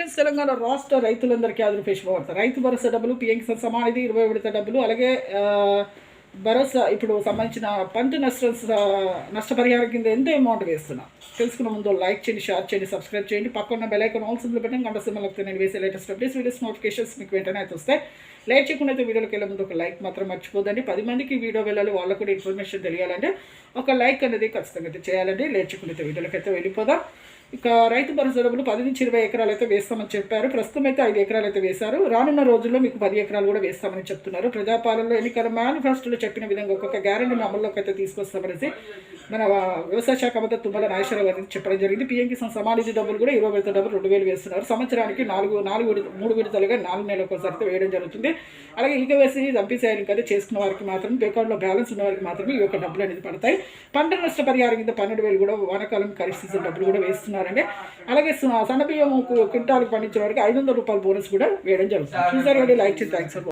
Friends, Telangana రాష్ట్ర రైతులందరికీ ఆదరణ శుభవార్త. రైతు భరోసా డబ్బులు, పీఎం కిసాన్ సమ్మాన్ నిధి 20 విడత డబ్బులు, అలాగే భరోసా ఇప్పుడు సంబంధించిన పంట నష్టపరిహారం కింద ఎంత అమౌంట్ వేస్తున్నా తెలుసుకున్న ముందు లైక్ చేయండి, షేర్ చేయండి, సబ్స్క్రైబ్ చేయండి. పక్కన బెల్ ఐకాన్ ఆల్ సింబల్ పెట్టండి. గంట సింబల్ నేను వేసే లేటెస్ట్ అప్డేట్స్ వీడియోస్ నోటిఫికేషన్స్ మీకు వెంటనే అయితే వస్తాయి. లైక్ చేయకుండా అయితే వీడియోకి వెళ్ళే ముందు ఒక లైక్ మాత్రం మర్చిపోదండి. 10 మందికి వీడియో వెళ్ళాలి, వాళ్ళకు కూడా ఇన్ఫర్మేషన్ తెలియాలంటే ఒక లైక్ అనేది ఖచ్చితంగా అయితే చేయాలండి. లేట్ చేయకుండా అయితే వీడియోకి అయితే వెళ్ళిపోదాం. ఇక రైతు భరోసా డబ్బులు 10 నుంచి 20 ఎకరాలు అయితే వేస్తామని చెప్పారు. ప్రస్తుతం అయితే 5 ఎకరాలు అయితే వేశారు. రానున్న రోజుల్లో మీకు 10 ఎకరాలు కూడా వేస్తామని చెప్తున్నారు. ప్రజాపాలనలో ఎన్నికల మేనిఫెస్టోలో చెప్పిన విధంగా ఒక్కొక్క గ్యారెంటీని అమల్లోకి అయితే తీసుకొస్తామనేసి మన వ్యవసాయ శాఖ మంత్రి తుమ్మల నాగేశ్వరరావు గారికి చెప్పడం జరిగింది. పీఎం కిసాన్ సమ్మాన్ నిధి డబ్బులు కూడా 20 విడత డబ్బులు 2000 వేస్తున్నారు. సంవత్సరానికి 3 విడతలుగా 4 నెలలకు ఒకసారి అయితే వేయడం జరుగుతుంది. అలాగే ఇక వేసి దంపిసేయాలి కదా చేసుకున్న వారికి మాత్రమే, అకౌంట్లో బ్యాలెన్స్ ఉన్న వారికి మాత్రమే ఈ యొక్క డబ్బులు అనేది పడతాయి. పంట నష్టపరిహారం కింద 12,000 కూడా వానాకాలం ఖరీఫ్ సీజన్ డబ్బులు కూడా వేస్తున్నారండి. అలాగే సన్నబియ్యం క్వింటాలకు పండించిన వారికి 500 రూపాయల బోనస్ కూడా వేయడం జరుగుతుంది. చూసారు, లైక్ చేసి థ్యాంక్స్.